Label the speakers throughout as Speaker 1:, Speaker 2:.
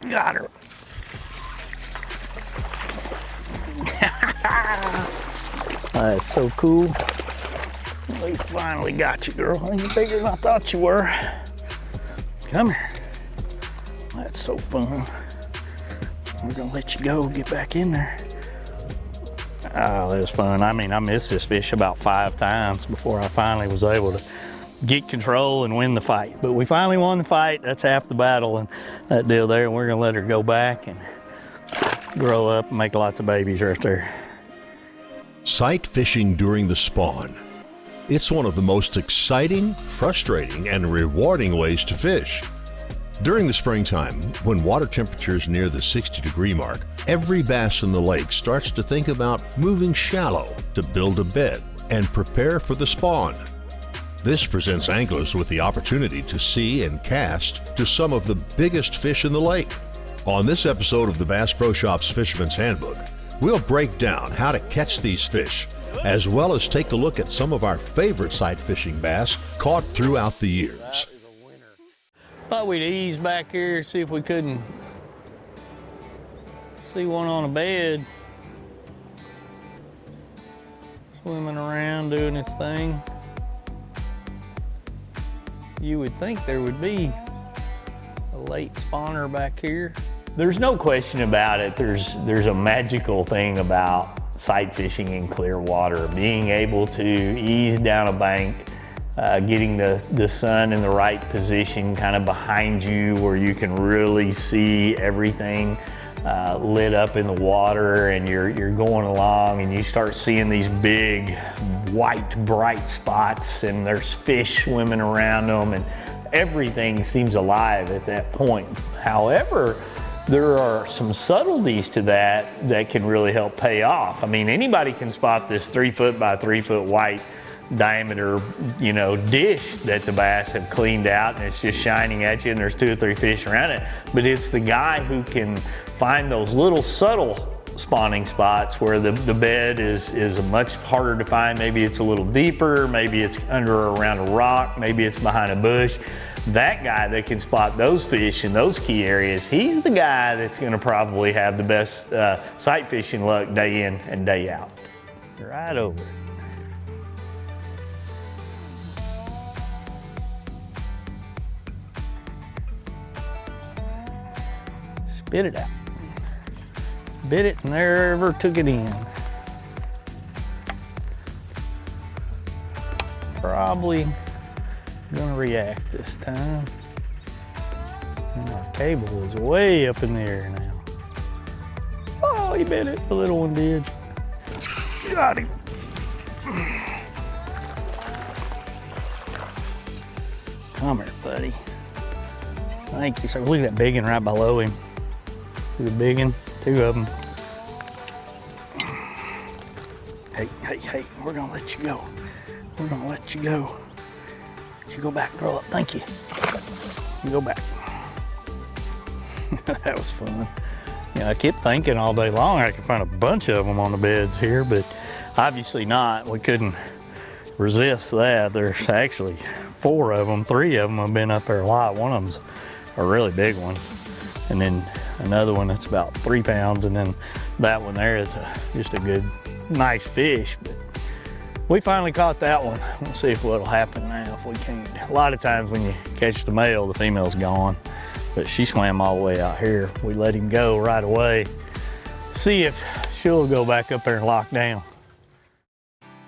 Speaker 1: Got her. That's so cool. We finally got you, girl. You're bigger than I thought you were. Come here. That's so fun. We're gonna let you go, get back in there. Oh, that was fun. I mean, I missed this fish about 5 times before I finally was able to get control and win the fight. But we finally won the fight. That's half the battle and that deal there. And we're gonna let her go back and grow up and make lots of babies right there.
Speaker 2: Sight fishing during the spawn. It's one of the most exciting, frustrating, and rewarding ways to fish. During the springtime, when water temperatures near the 60-degree mark, every bass in the lake starts to think about moving shallow to build a bed and prepare for the spawn. This presents anglers with the opportunity to see and cast to some of the biggest fish in the lake. On this episode of the Bass Pro Shop's Fisherman's Handbook, we'll break down how to catch these fish, as well as take a look at some of our favorite sight fishing bass caught throughout the years.
Speaker 1: Thought we'd ease back here, see if we couldn't see one on a bed. Swimming around, doing its thing. You would think there would be a late spawner back here. There's no question about it. There's a magical thing about sight fishing in clear water. Being able to ease down a bank, getting the sun in the right position kind of behind you where you can really see everything lit up in the water, and you're going along and you start seeing these big white bright spots and there's fish swimming around them and everything seems alive at that point. However, there are some subtleties to that can really help pay off. I mean, anybody can spot this 3 foot by 3 foot white diameter, dish that the bass have cleaned out and it's just shining at you and there's 2 or 3 fish around it. But it's the guy who can find those little subtle spawning spots where the bed is much harder to find. Maybe it's a little deeper, maybe it's under or around a rock, maybe it's behind a bush. That guy that can spot those fish in those key areas, he's the guy that's gonna probably have the best sight fishing luck day in and day out. Right over it. Spit it out. Bit it and never took it in. Probably gonna react this time. And our cable is way up in the air now. Oh, he bit it. The little one did. Got him. Come here, buddy. Thank you, sir. Look at that big one right below him. See the big one? 2 of them. Hey, we're gonna let you go. We're gonna let you go. Let you go back, grow up. Thank you. You go back. That was fun. I kept thinking all day long I could find a bunch of them on the beds here, but obviously not. We couldn't resist that. There's actually 4 of them. 3 of them have been up there a lot. One of them's a really big one. And then another one that's about 3 pounds, and then that one there is just a good, nice fish. But we finally caught that one. We'll see what'll happen now if we can't. A lot of times when you catch the male, the female's gone, but she swam all the way out here. We let him go right away. See if she'll go back up there and lock down.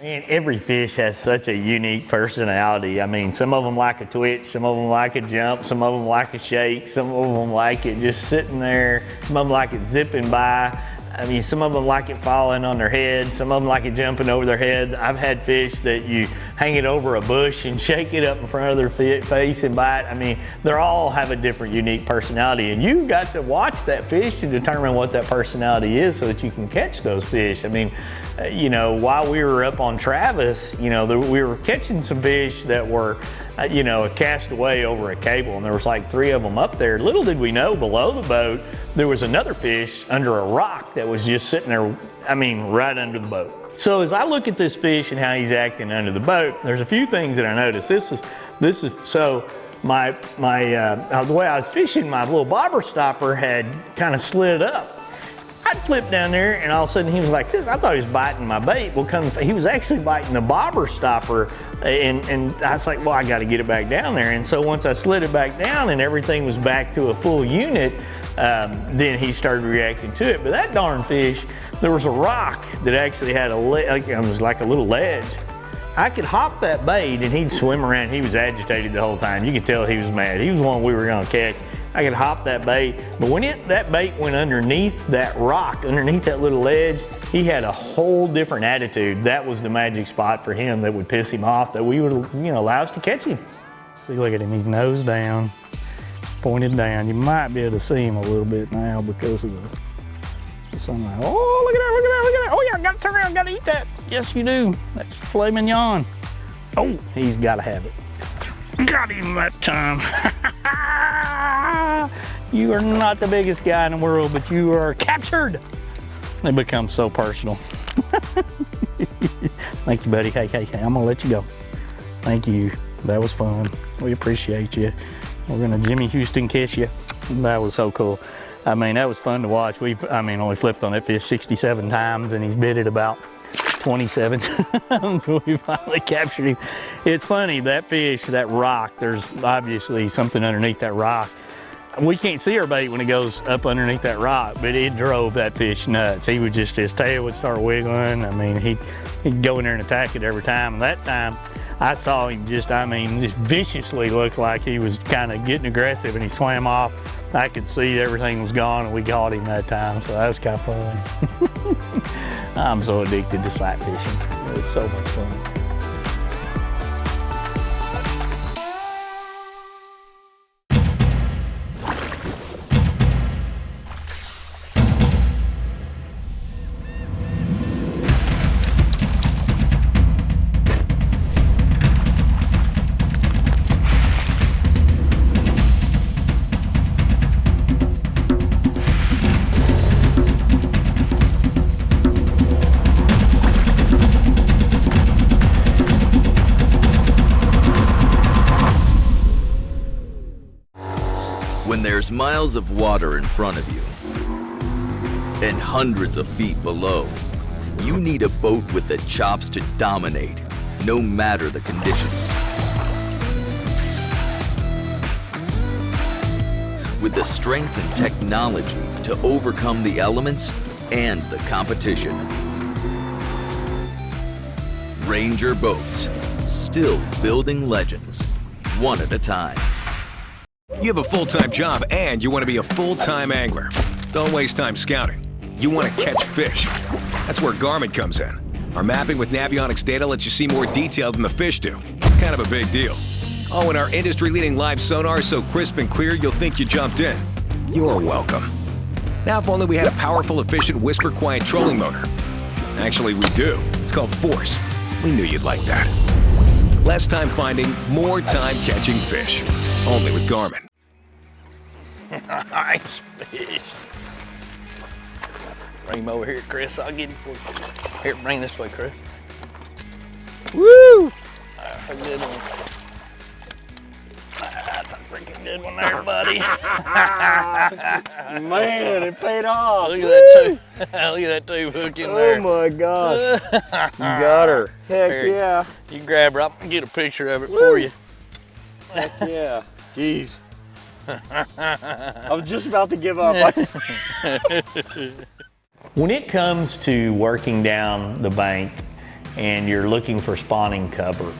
Speaker 1: Man, every fish has such a unique personality. I mean, some of them like a twitch, some of them like a jump, some of them like a shake, some of them like it just sitting there, some of them like it zipping by. I mean, some of them like it falling on their head, some of them like it jumping over their head. I've had fish that you hang it over a bush and shake it up in front of their face and bite. I mean, they all have a different unique personality, and you've got to watch that fish to determine what that personality is so that you can catch those fish. I mean, while we were up on Travis, we were catching some fish that were, cast away over a cable, and there was like 3 of them up there. Little did we know, below the boat, there was another fish under a rock that was just sitting there, right under the boat. So as I look at this fish and how he's acting under the boat, there's a few things that I noticed. This is so the way I was fishing, my little bobber stopper had kind of slid up. I flipped down there, and all of a sudden he was like this. I thought he was biting my bait. Well, he was actually biting the bobber stopper, and I was like, well, I got to get it back down there. And so once I slid it back down and everything was back to a full unit, then he started reacting to it. But that darn fish, there was a rock that actually had it was like a little ledge. I could hop that bait and he'd swim around. He was agitated the whole time. You could tell he was mad. He was one we were gonna catch. I could hop that bait, but when that bait went underneath that rock, underneath that little ledge, he had a whole different attitude. That was the magic spot for him that would piss him off, that we would, allow us to catch him. See, look at him, he's nose down, pointed down. You might be able to see him a little bit now because of the sunlight. Oh, look at that, look at that, look at that. Oh yeah, I gotta turn around, gotta eat that. Yes, you do. That's filet mignon. Oh, he's gotta have it. Got him that time. You are not the biggest guy in the world, but you are captured. They become so personal. Thank you, buddy. Hey, I'm gonna let you go. Thank you. That was fun. We appreciate you. We're gonna Jimmy Houston kiss you. That was so cool. I mean, that was fun to watch. Only flipped on that fish 67 times, and he's bit it about 27 times when we finally captured him. It's funny, that fish, that rock, there's obviously something underneath that rock. We can't see our bait when it goes up underneath that rock, but it drove that fish nuts. He would just, his tail would start wiggling. I mean, he'd go in there and attack it every time. And that time, I saw him just viciously look like he was kind of getting aggressive, and he swam off. I could see everything was gone, and we caught him that time, so that was kind of fun. I'm so addicted to sight fishing. It's so much fun.
Speaker 3: When there's miles of water in front of you and hundreds of feet below, you need a boat with the chops to dominate, no matter the conditions. With the strength and technology to overcome the elements and the competition. Ranger Boats, still building legends, one at a time.
Speaker 4: You have a full-time job and you want to be a full-time angler. Don't waste time scouting. You want to catch fish. That's where Garmin comes in. Our mapping with Navionics data lets you see more detail than the fish do. It's kind of a big deal. Oh, and our industry-leading live sonar is so crisp and clear you'll think you jumped in. You're welcome. Now, if only we had a powerful, efficient, whisper-quiet trolling motor. Actually, we do. It's called Force. We knew you'd like that. Less time finding, more time catching fish. Only with Garmin.
Speaker 1: Nice fish. Bring him over here, Chris. I'll get him for you. Here, bring this way, Chris. Woo! That's a good one. That's a freaking good one there, buddy.
Speaker 5: Man, it paid off.
Speaker 1: Look at that tube. Look at that tube hook in there.
Speaker 5: Oh my gosh. You got her. Heck
Speaker 1: Here,
Speaker 5: yeah.
Speaker 1: You grab her. I'll get a picture of it for you.
Speaker 5: Heck yeah. Jeez. I was just about to give up.
Speaker 1: When it comes to working down the bank and you're looking for spawning cover,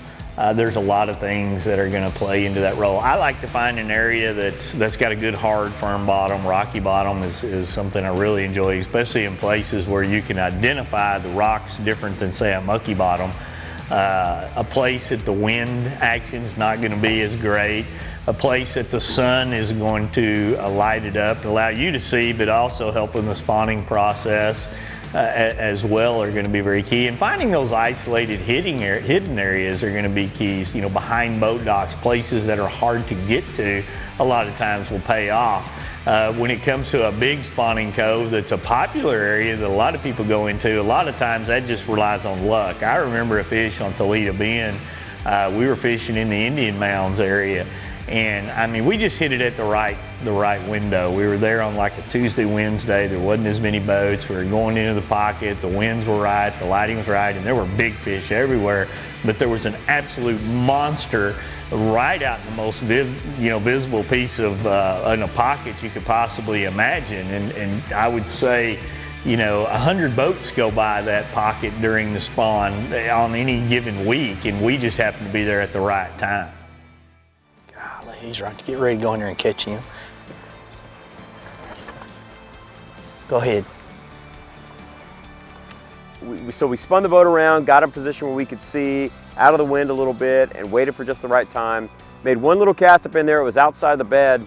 Speaker 1: there's a lot of things that are going to play into that role. I like to find an area that's got a good hard firm bottom. Rocky bottom is something I really enjoy, especially in places where you can identify the rocks different than, say, a mucky bottom. A place that the wind action is not going to be as great. A place that the sun is going to light it up and allow you to see, but also help in the spawning process as well are going to be very key. And finding those isolated hidden areas are going to be keys. You know, behind boat docks, places that are hard to get to, a lot of times will pay off. When it comes to a big spawning cove that's a popular area that a lot of people go into, a lot of times that just relies on luck. I remember a fish on Toledo Bend. We were fishing in the Indian Mounds area, And I mean, we just hit it at the right window. We were there on like a Tuesday, Wednesday. There wasn't as many boats. We were going into the pocket. The winds were right. The lighting was right. And there were big fish everywhere. But there was an absolute monster right out in the most visible piece of in a pocket you could possibly imagine. And I would say, 100 boats go by that pocket during the spawn on any given week. And we just happened to be there at the right time. Golly, he's right to get ready to go in there and catch him. Go ahead.
Speaker 5: So we spun the boat around, got in a position where we could see out of the wind a little bit and waited for just the right time. Made one little cast up in there, it was outside the bed,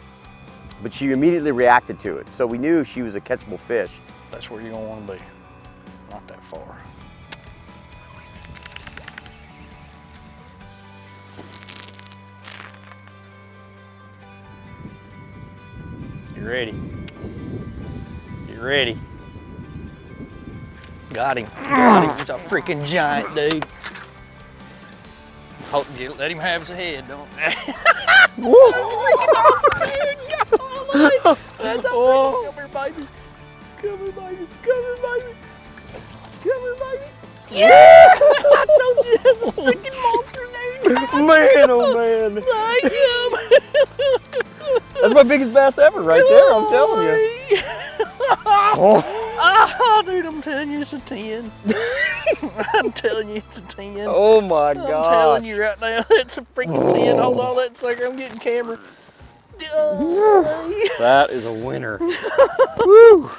Speaker 5: but she immediately reacted to it. So we knew she was a catchable fish.
Speaker 1: That's where you're gonna wanna be, not that far. You ready? You ready? Got him. Got him. He's a freaking giant, dude. Let him have his head, don't That's a freaking, come here, baby. Come here, baby. Come here, baby. Come here, baby. Yeah! I told you that's a freaking monster, dude.
Speaker 5: Man, oh man. That's my biggest bass ever right there, I'm telling you.
Speaker 1: Oh, dude, I'm telling you it's a 10. I'm telling you it's a 10.
Speaker 5: Oh my God.
Speaker 1: I'm telling you right now, it's a freaking 10. Hold on that sucker, I'm getting camera.
Speaker 5: That is a winner. Woo!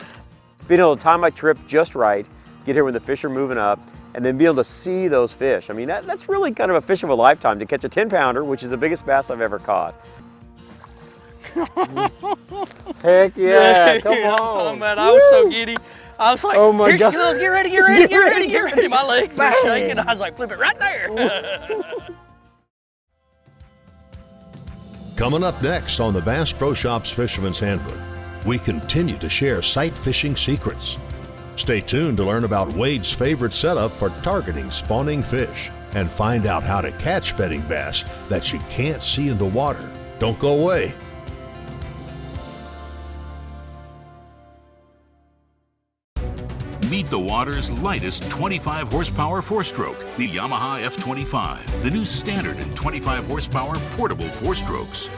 Speaker 5: Being able to time my trip just right, get here when the fish are moving up, and then be able to see those fish. I mean, that's really kind of a fish of a lifetime to catch a 10-pounder, which is the biggest bass I've ever caught. Heck yeah, come on.
Speaker 1: I was so giddy. I was like,
Speaker 5: oh my
Speaker 1: here
Speaker 5: God.
Speaker 1: she goes, get ready, get ready, get ready, get ready. My legs were shaking. I was like, flip it right there.
Speaker 2: Coming up next on the Bass Pro Shops Fisherman's Handbook, we continue to share sight fishing secrets. Stay tuned to learn about Wade's favorite setup for targeting spawning fish and find out how to catch bedding bass that you can't see in the water. Don't go away.
Speaker 6: Meet the water's lightest 25 horsepower four-stroke, the Yamaha F25, the new standard in 25 horsepower portable four-strokes.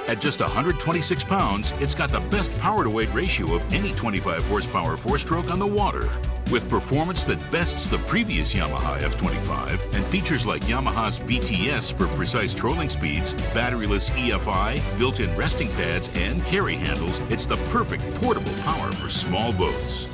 Speaker 6: At just 126 pounds, it's got the best power-to-weight ratio of any 25 horsepower four-stroke on the water. With performance that bests the previous Yamaha F25 and features like Yamaha's BTS for precise trolling speeds, batteryless EFI, built-in resting pads, and carry handles, it's the perfect portable power for small boats.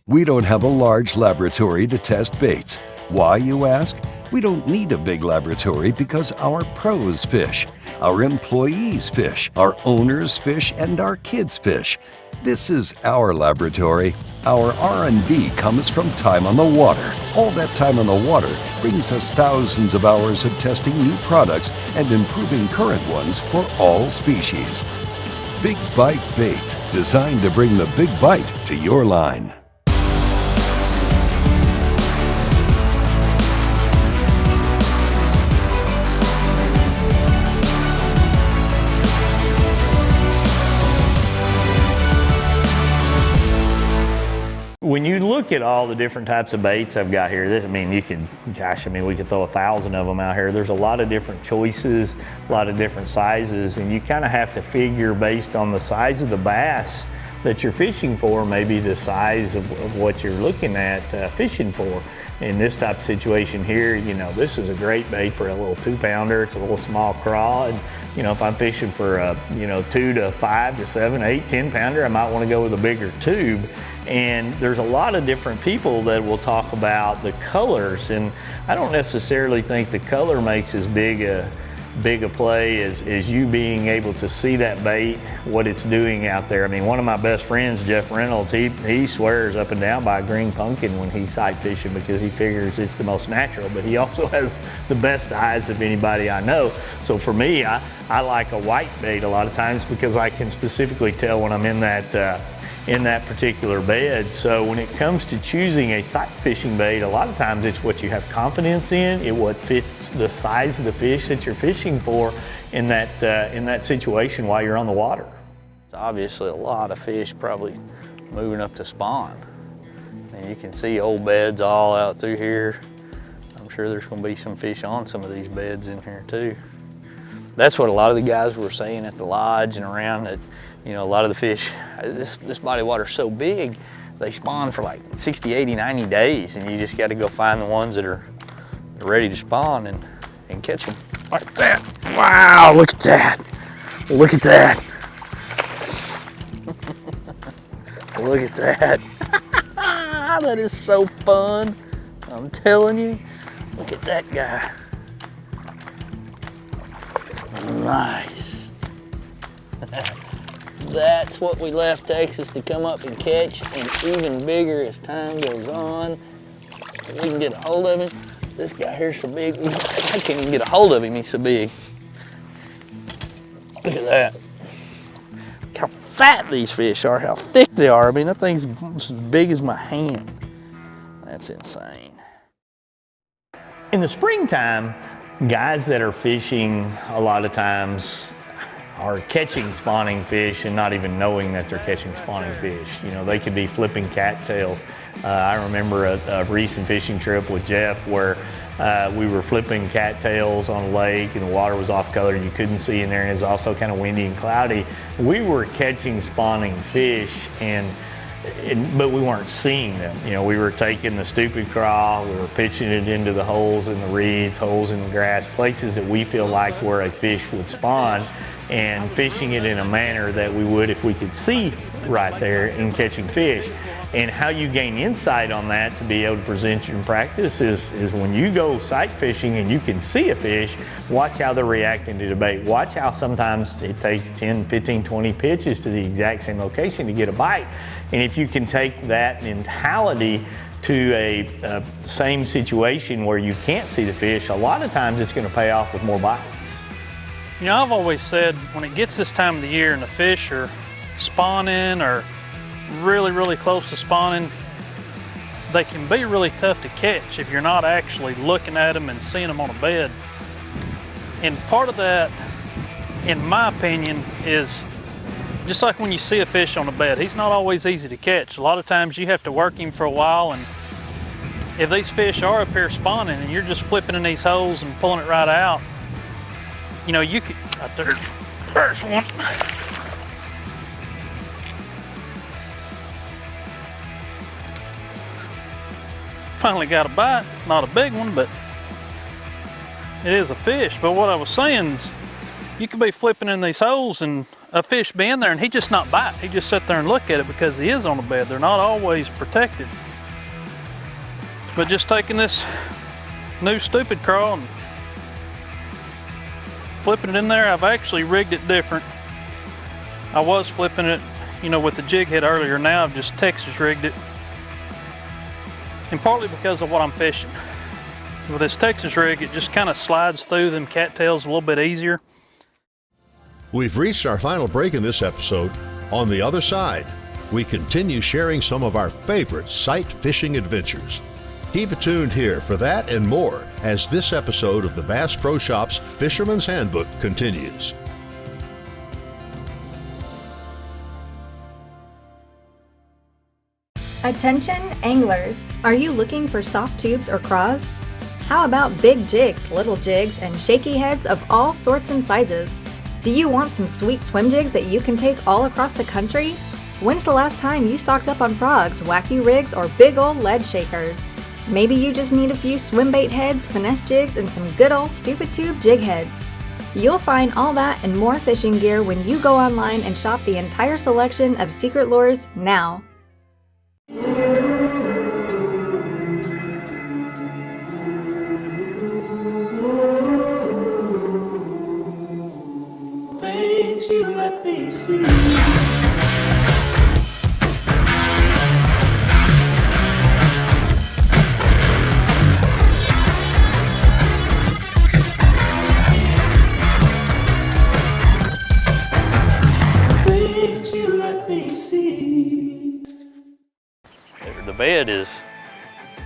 Speaker 7: We don't have a large laboratory to test baits. Why, you ask? We don't need a big laboratory because our pros fish, our employees fish, our owners fish, and our kids fish. This is our laboratory. Our R&D comes from time on the water. All that time on the water brings us thousands of hours of testing new products and improving current ones for all species. Big Bite Baits, designed to bring the big bite to your line.
Speaker 1: When you look at all the different types of baits I've got here, we could throw 1,000 of them out here. There's a lot of different choices, a lot of different sizes, and you kind of have to figure based on the size of the bass that you're fishing for, maybe the size of what you're looking at fishing for. In this type of situation here, this is a great bait for a little 2-pounder. It's a little small craw, and if I'm fishing for a 2 to 5 to 7, 8, 10-pounder, I might want to go with a bigger tube. And there's a lot of different people that will talk about the colors, and I don't necessarily think the color makes as big a play as you being able to see that bait, what it's doing out there. I mean, one of my best friends, Jeff Reynolds, he swears up and down by a green pumpkin when he's sight fishing because he figures it's the most natural, but he also has the best eyes of anybody I know. So for me, I like a white bait a lot of times because I can specifically tell when I'm in that in that particular bed. So when it comes to choosing a sight fishing bait, a lot of times it's what you have confidence in, what fits the size of the fish that you're fishing for in that situation while you're on the water.
Speaker 8: It's obviously a lot of fish probably moving up to spawn. And you can see old beds all out through here. I'm sure there's going to be some fish on some of these beds in here too. That's what a lot of the guys were saying at the lodge and around, that, you know, a lot of the fish, this body of water is so big, they spawn for like 60, 80, 90 days, and you just got to go find the ones that are ready to spawn and catch them. Like that. Wow, look at that. Look at that. Look at that. That is so fun. I'm telling you. Look at that guy. Nice. That's what we left Texas to come up and catch, and even bigger as time goes on. If we can get a hold of him. This guy here's so big, I can't even get a hold of him, he's so big. Look at that. Look how fat these fish are, how thick they are. I mean, that thing's as big as my hand. That's insane.
Speaker 1: In the springtime, guys that are fishing a lot of times are catching spawning fish and not even knowing that they're catching spawning fish. You know, they could be flipping cattails. I remember a recent fishing trip with Jeff where we were flipping cattails on a lake and the water was off color and you couldn't see in there, and it was also kind of windy and cloudy. We were catching spawning fish but we weren't seeing them. You know, we were taking the stupid craw, we were pitching it into the holes in the reeds, holes in the grass, places that we feel like where a fish would spawn, and fishing it in a manner that we would if we could see right there and catching fish. And how you gain insight on that to be able to present in practice is when you go sight fishing and you can see a fish, watch how they're reacting to the bait. Watch how sometimes it takes 10, 15, 20 pitches to the exact same location to get a bite. And if you can take that mentality to a same situation where you can't see the fish, a lot of times it's going to pay off with more bites.
Speaker 9: You know, I've always said when it gets this time of the year and the fish are spawning or really close to spawning, they can be really tough to catch if you're not actually looking at them and seeing them on a bed. And part of that, in my opinion, is just like when you see a fish on a bed, he's not always easy to catch. A lot of times you have to work him for a while, and if these fish are up here spawning and you're just flipping in these holes and pulling it right out, you know, you could, there's one. Finally got a bite, not a big one, but it is a fish. But what I was saying is, you could be flipping in these holes and a fish be in there and he just not bite. He just sit there and look at it because he is on the bed. They're not always protected. But just taking this new stupid crawl and flipping it in there, I've actually rigged it different. I was flipping it, you know, with the jig head earlier. Now I've just Texas rigged it. And partly because of what I'm fishing. With this Texas rig, it just kind of slides through them cattails a little bit easier.
Speaker 2: We've reached our final break in this episode. On the other side, we continue sharing some of our favorite sight fishing adventures. Keep it tuned here for that and more as this episode of the Bass Pro Shop's Fisherman's Handbook continues.
Speaker 10: Attention anglers, are you looking for soft tubes or craws? How about big jigs, little jigs, and shaky heads of all sorts and sizes? Do you want some sweet swim jigs that you can take all across the country? When's the last time you stocked up on frogs, wacky rigs, or big old lead shakers? Maybe you just need a few swim bait heads, finesse jigs, and some good old stupid tube jig heads. You'll find all that and more fishing gear when you go online and shop the entire selection of Secret Lures now.
Speaker 11: Things you let me see. Things you let me see.
Speaker 8: bed is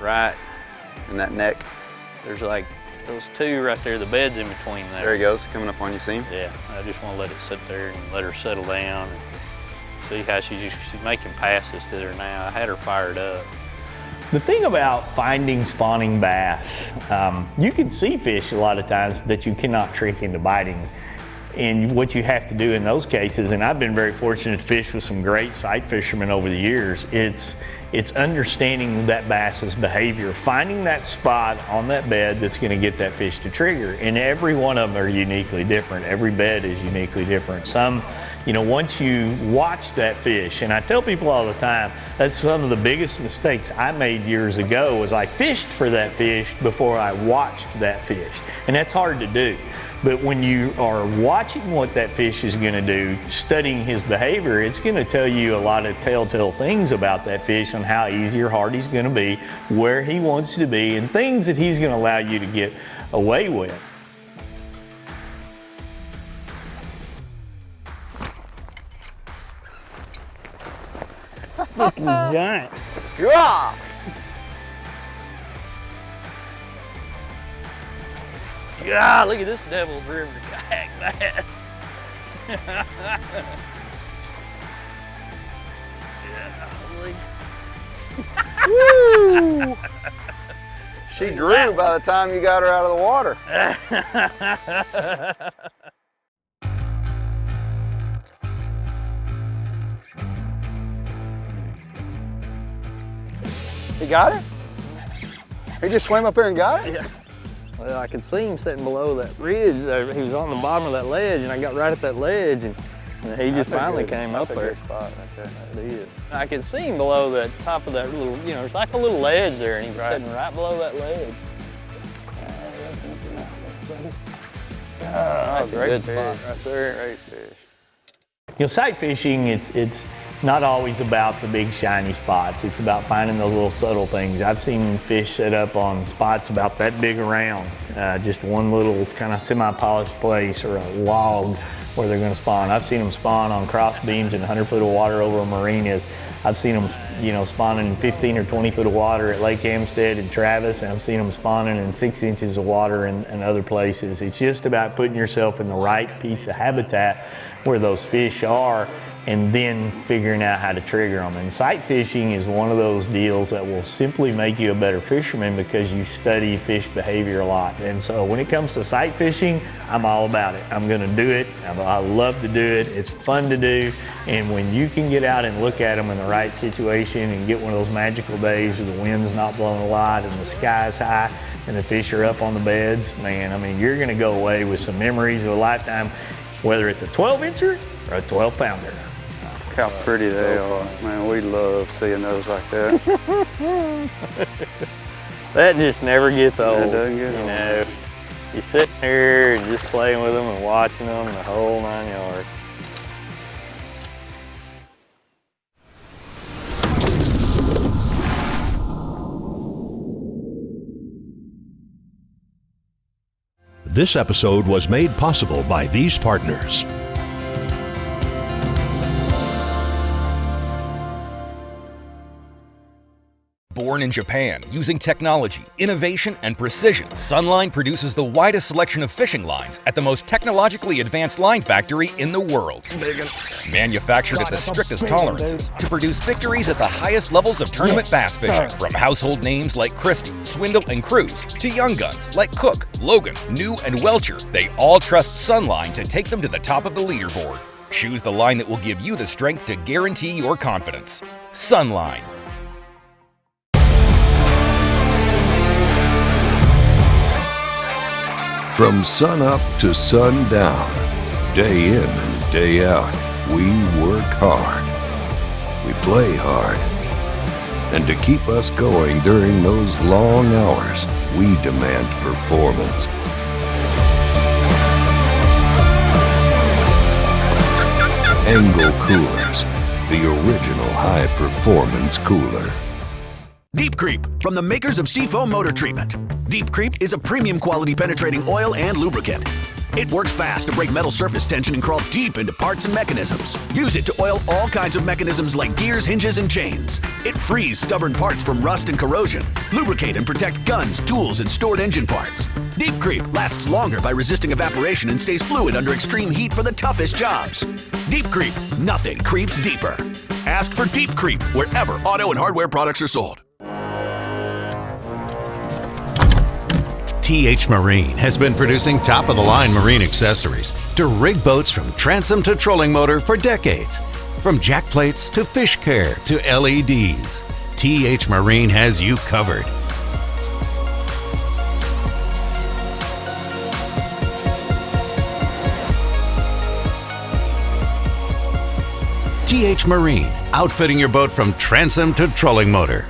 Speaker 8: right.
Speaker 12: In that neck.
Speaker 8: There's like those two right there. The bed's in between there.
Speaker 12: There he goes, coming up on you, see him?
Speaker 8: Yeah, I just want to let it sit there and let her settle down and see how she's making passes to her now. I had her fired up.
Speaker 1: The thing about finding spawning bass, you can see fish a lot of times that you cannot trick into biting. And what you have to do in those cases, and I've been very fortunate to fish with some great sight fishermen over the years, it's understanding that bass's behavior, finding that spot on that bed that's going to get that fish to trigger. And every one of them are uniquely different. Every bed is uniquely different. Some, you know, once you watch that fish, and I tell people all the time, that's one of the biggest mistakes I made years ago, was I fished for that fish before I watched that fish. And that's hard to do. But when you are watching what that fish is going to do, studying his behavior, it's going to tell you a lot of telltale things about that fish, on how easy or hard he's going to be, where he wants to be, and things that he's going to allow you to get away with.
Speaker 9: Fucking giant.
Speaker 12: Yeah!
Speaker 8: God, look at this Devil's River kayak bass.
Speaker 12: Woo! She grew by the time you got her out of the water. He got it? He just swam up here and got it?
Speaker 8: Yeah. Well, I could see him sitting below that ridge. He was on the bottom of that ledge, and I got right at that ledge, and he just finally came up there.
Speaker 12: That's a good spot right there.
Speaker 8: It is. I could see him below the top of that little, you know, it's like a little ledge there, and he was sitting right below that ledge. That's a good spot right there. Great fish.
Speaker 1: You know, sight fishing, it's not always about the big shiny spots. It's about finding those little subtle things. I've seen fish set up on spots about that big around, just one little kind of semi-polished place or a log where they're going to spawn. I've seen them spawn on cross beams in 100 foot of water over marinas. I've seen them, you know, spawning in 15 or 20 foot of water at Lake Hempstead and Travis, and I've seen them spawning in 6 inches of water in other places. It's just about putting yourself in the right piece of habitat where those fish are, and then figuring out how to trigger them. And sight fishing is one of those deals that will simply make you a better fisherman because you study fish behavior a lot. And so when it comes to sight fishing, I'm all about it. I'm gonna do it. I love to do it. It's fun to do. And when you can get out and look at them in the right situation and get one of those magical days where the wind's not blowing a lot and the sky's high and the fish are up on the beds, man, I mean, you're gonna go away with some memories of a lifetime, whether it's a 12-incher or a 12-pounder.
Speaker 12: Look how pretty they are. Man, we love seeing those like that.
Speaker 8: That just never gets old.
Speaker 12: It doesn't get old.
Speaker 8: You know, you're sitting here and just playing with them and watching them the whole 9 yards.
Speaker 2: This episode was made possible by these partners.
Speaker 13: Born in Japan, using technology, innovation, and precision, Sunline produces the widest selection of fishing lines at the most technologically advanced line factory in the world. Manufactured at the strictest tolerances to produce victories at the highest levels of tournament bass fishing. From household names like Christie, Swindle, and Cruz, to young guns like Cook, Logan, New, and Welcher, they all trust Sunline to take them to the top of the leaderboard. Choose the line that will give you the strength to guarantee your confidence. Sunline.
Speaker 7: From sun up to sundown, day in and day out, we work hard. We play hard. And to keep us going during those long hours, we demand performance. Engel Coolers, the original high-performance cooler.
Speaker 14: Deep Creep, from the makers of Seafoam Motor Treatment. Deep Creep is a premium quality penetrating oil and lubricant. It works fast to break metal surface tension and crawl deep into parts and mechanisms. Use it to oil all kinds of mechanisms like gears, hinges, and chains. It frees stubborn parts from rust and corrosion. Lubricate and protect guns, tools, and stored engine parts. Deep Creep lasts longer by resisting evaporation and stays fluid under extreme heat for the toughest jobs. Deep Creep, nothing creeps deeper. Ask for Deep Creep wherever auto and hardware products are sold.
Speaker 15: TH Marine has been producing top-of-the-line marine accessories to rig boats from transom to trolling motor for decades. From jack plates to fish care to LEDs, TH Marine has you covered. TH Marine, outfitting your boat from transom to trolling motor.